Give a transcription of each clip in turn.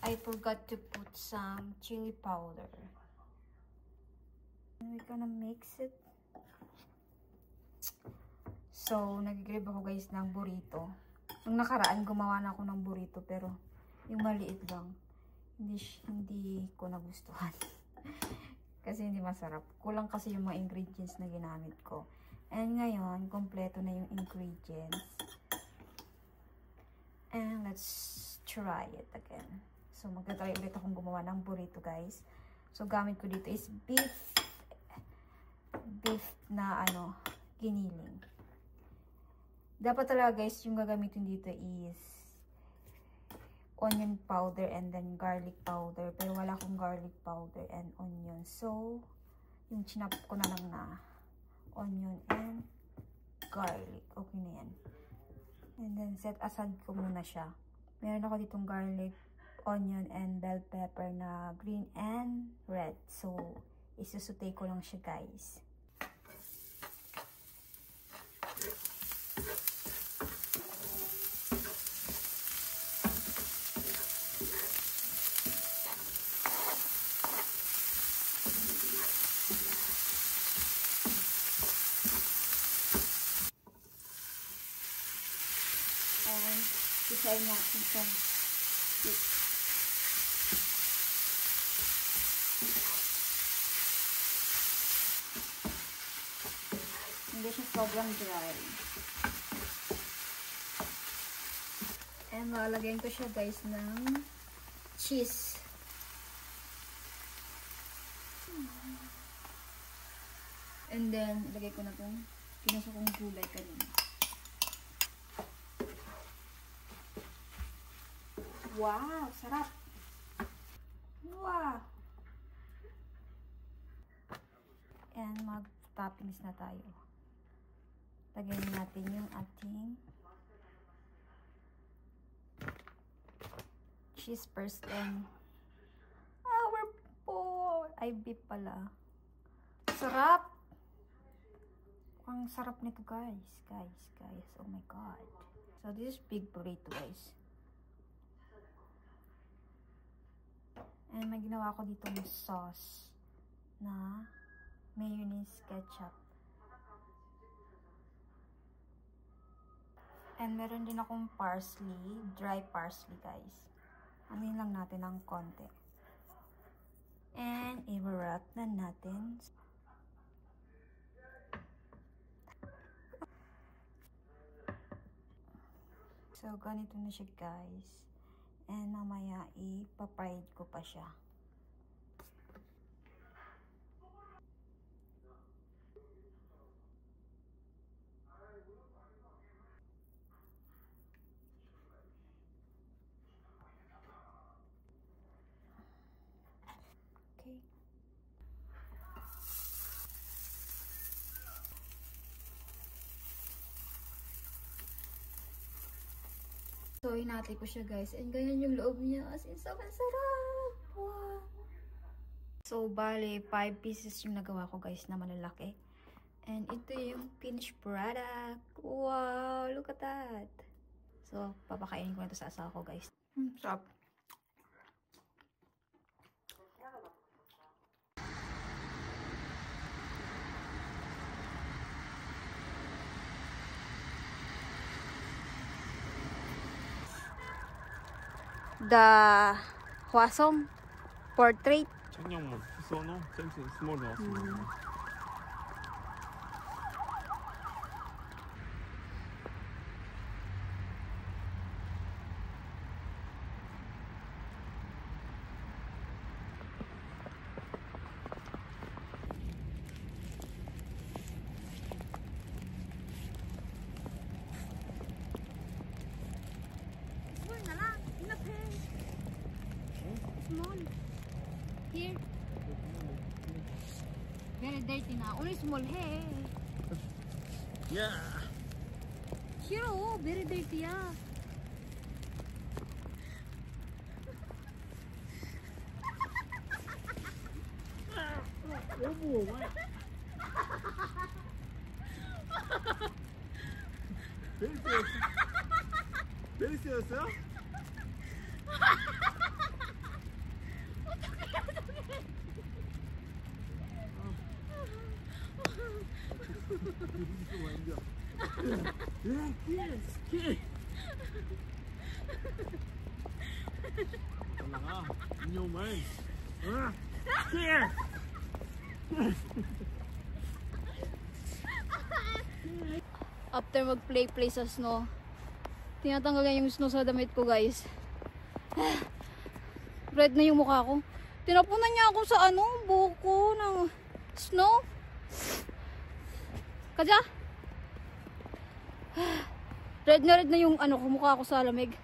I forgot to put some chili powder. And we're gonna mix it. So, nag-grab ako guys ng burrito. Nung nakaraan, gumawa na ako ng burrito pero yung maliit lang. Hindi ko nagustuhan. Kasi hindi masarap. Kulang kasi yung mga ingredients na ginamit ko. And ngayon, kompleto na yung ingredients. And let's try it again. So, magta-try ulit akong gumawa ng burrito guys. So, gamit ko dito is beef na giniling. Dapat talaga guys, yung gagamitin dito is onion powder and then garlic powder. Pero wala akong garlic powder and onion. So, yung chinap ko na lang na onion and garlic. Okay na yan. And then, set aside ko muna siya. Meron ako ditong garlic, onion, and bell pepper na green and red. So, isusutay ko lang siya guys. And isayin natin itong stick. Hindi siya sobrang dry. And lalagyan ko siya guys ng cheese. And then, ilagay ko na itong pinasa kong gulay kanina. Wow! Sarap! Wow! And mag-toppings na tayo. Lagyan natin yung ating cheese first and our pork. Ay, beef pala. Sarap! Ang sarap nito guys. Guys. Oh my god. So, this is big burrito guys. And may ginawa ko dito ng sauce na mayonnaise ketchup. And meron din akong parsley, dry parsley guys. Amin lang natin ng konti. And i-wrap na natin. So ganito na siya guys. And mamaya ipa-fried ko pa siya. Okay. So, hinati ko siya guys. And ganyan yung loob niya. As in, sobrang sarap! Wow! So, bale, 5 pieces yung nagawa ko guys na malalaki. And ito yung finished product. Wow! Look at that! So, papakainin ko na ito sa asawa ko guys. Sarap! The Hwasong portrait. 작년 뭐 소노 잼스 스몰 나왔습니다. Small. Here. Very dirty na. Only small hair. Yeah. Here, oh, very dirty ah. 여보, 왜? 베리스였어요? 나가. In your mind. Here. After mag-play sa snow, tinatanggal yung snow sa damit ko, guys. Red na yung mukha ko. Tinapunan niya ako sa buhok ko ng snow. Kadya? Red na yung mukha ko sa lamig.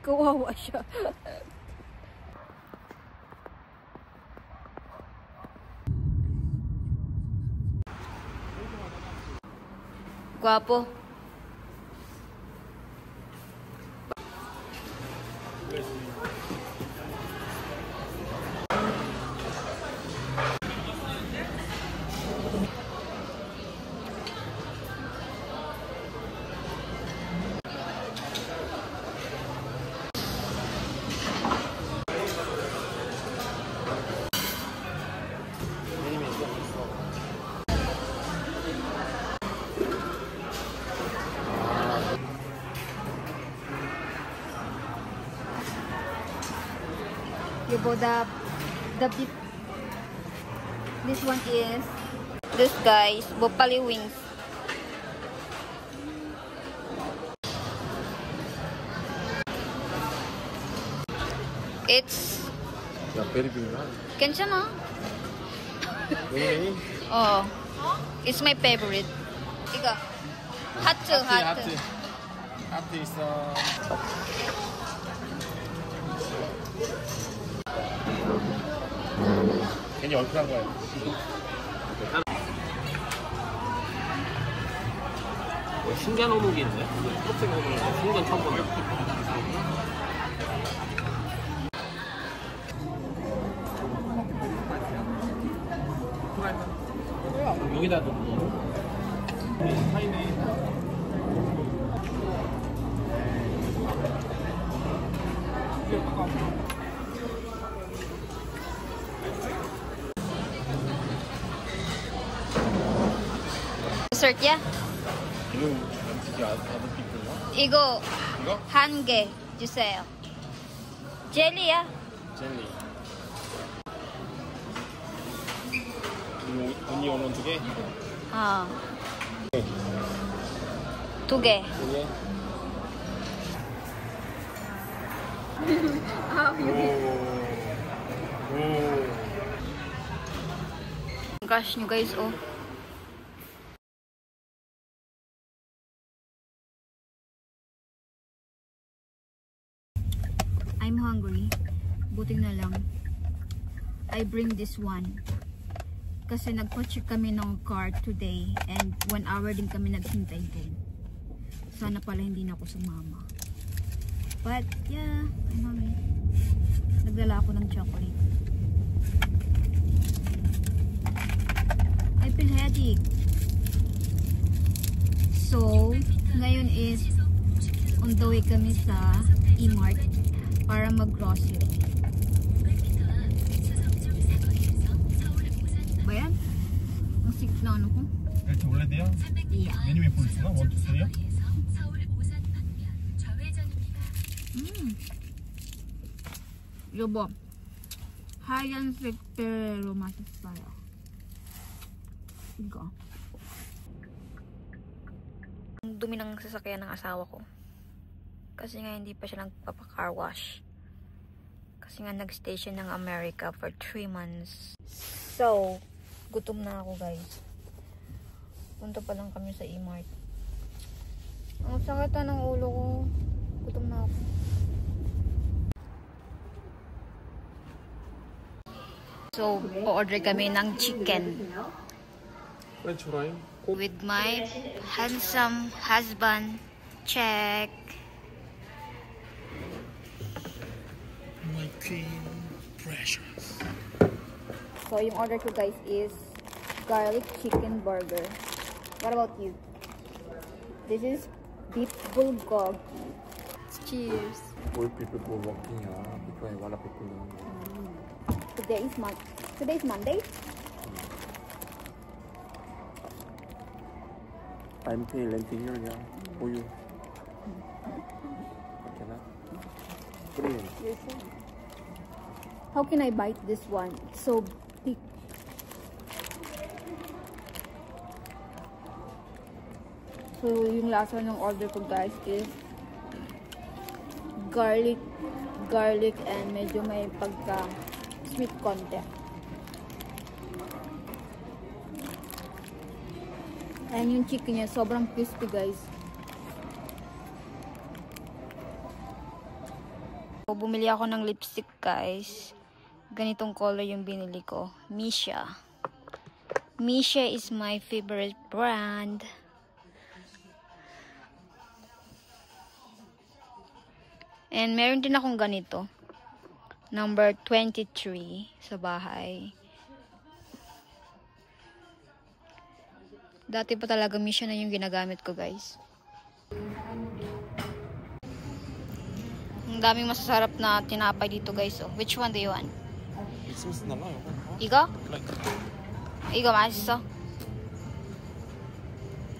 Kawawa siya. Guwapo. This one is this, guys, Bopali wings. It's very big, huh? 괜찮아. Many? Oh, it's my favorite. 이거 하트. Ha트 is 괜히 얼큰한 거야. 신기한 어묵인데? 초록색 어묵 신기한 처음 보네. 여기다 넣어. 파이네. Dessert, yeah? 이거 어떻게 other people? 이거 이거? 한 개 주세요. 젤리야? 젤리. 오니언 두 개? 어. 두 개. 두 개? Crush nyo, guys, oh. I'm hungry. Buti na lang I bring this one. Kasi nagpa-check kami ng car today and 1 hour din kami naghintay din. Sana pala hindi na ako sumama. But yeah, I'm hungry. Nagdala ako ng chocolate. I feel headache. So, ngayon is on the way kami sa E-Mart para mag-grocery. Ba yan? Ang sikip na ano ko? 이렇게 원래 돼요? Yeah. 메뉴에 보이시나? 1, 2, 3요? 여보, 하얀색 pero 맛있어요. 이거. Ang dumi ng sasakyan ng asawa ko. Kasi nga hindi pa siya nagpapa-car wash. Kasi nga nag-stay siya ng America for 3 months. So, gutom na ako, guys. Punta pa lang kami sa E-Mart. Ang sakit na ng ulo ko. Gutom na ako. So, order kami ng chicken. 프렌치 프라이? With my handsome husband. Check. My queen precious. So, yung order ko, guys, is garlic chicken burger. What about you? This is beef bulgogi. Cheers. All people go walking, because wala people. Today is Monday. I'm paying renting here, yeah. For you. Okay, na? Free. How can I bite this one? It's so thick. So, yung lasa ng order ko guys is garlic, and medyo may pagka sweet konti. And yung chicken niya, sobrang crispy guys. So, bumili ako ng lipstick guys. Ganitong color yung binili ko. Misha. Misha is my favorite brand. And meron din akong ganito. Number 23 sa bahay. Dati pa talaga Misha na yung ginagamit ko guys. Ang daming masasarap na tinapay dito guys. Oh. Which one do you want? It's not like 이거? like 이거 맛있어?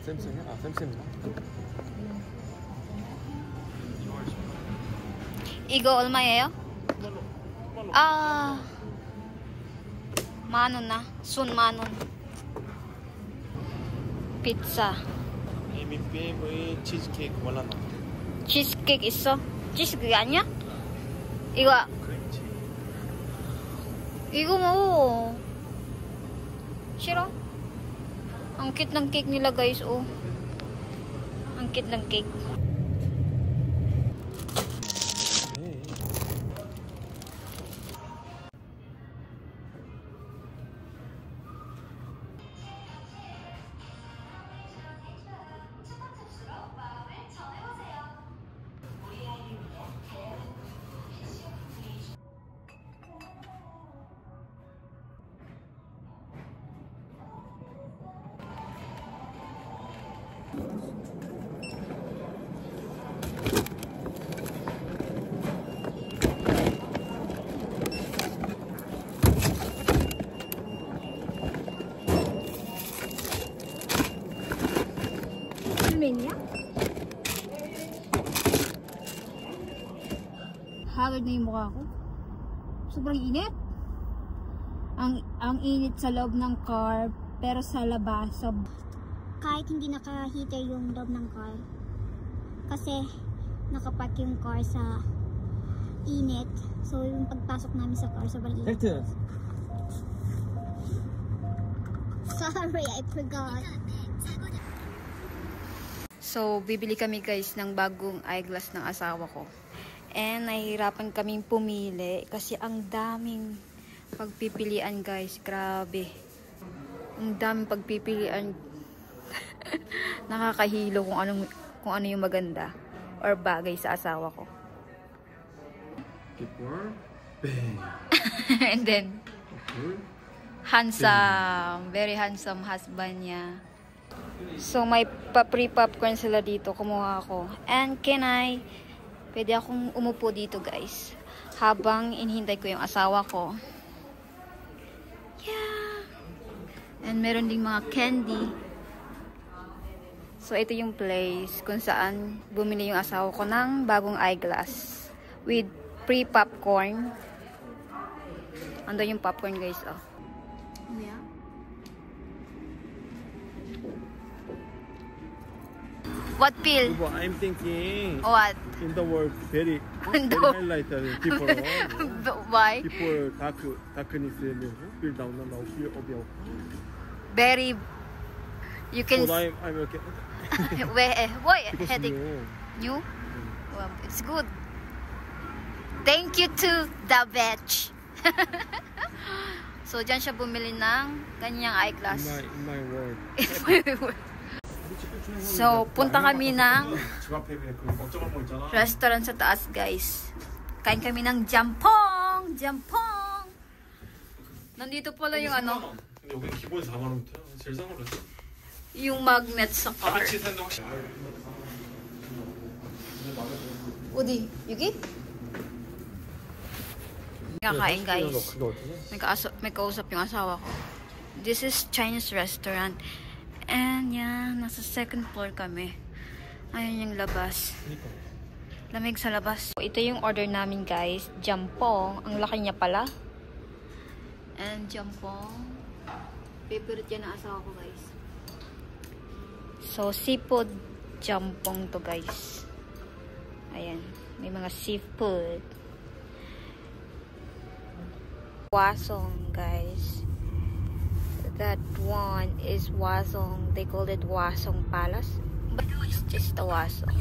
Samsung, yeah, Samsung. 이거 얼마예요? 아, 10,000 na. Soon 10,000. Pizza. Amy favorite cheesecake wala na. 치즈케이크 있어? 치즈케이크 아니야? 이거 이거 mo. 싫어? Ang cute ng cake nila guys, oh. Ang cute ng cake. Filmenia? Haggard na yung mukha ko. Sobrang init. Ang init sa loob ng car, pero sa labas, kahit hindi naka-heater yung loob ng car kasi nakapark yung car sa init, so yung pagpasok namin sa car sobrang init. Sorry, I forgot. So, bibili kami guys ng bagong eyeglass ng asawa ko. And nahihirapan kaming pumili kasi ang daming pagpipilian guys. Grabe. Ang daming pagpipilian. Nakakahilo kung ano yung maganda or bagay sa asawa ko. Before, bang. And then, Before, handsome. Very handsome husband niya. So, may free popcorn sila dito. Kumuha ako. And pwede akong umupo dito guys. Habang inihintay ko yung asawa ko. Yeah. And meron ding mga candy. So, ito yung place kung saan bumili yung asawa ko ng bagong eyeglass. With free popcorn. Andun yung popcorn guys, oh. Yeah. What pill? I'm thinking What? in the world very In the highlight people. Why? People darkness feel down now feel obvious. Very. You can. So I'm okay. Why Because headache? new. New? Well, it's good. Thank you to the batch. So, dyan siya bumili ng ganyang eyeglass. In my world. So, punta kami ng restaurant sa taas, guys. Kain kami ng jampong! Jampong! Nandito pala yung ano, 여기 기본 4만 원부터 제일 싼 걸로 했어. yung magnet sa car. 같이 산다 혹시? Udi, Yuki? Kakain, guys. May kausap yung asawa ko. This is Chinese restaurant. And yan, nasa second floor kami. Ayun yung labas. Lamig sa labas. Ito yung order namin guys. Jampong. Ang laki niya pala. And jampong. Favorite yan ng asawa ko guys. So, seafood jampong to guys. Ayan. May mga seafood. Wasong guys. That one is Wasong. They called it Wasong Palace. But it's just a Wasong.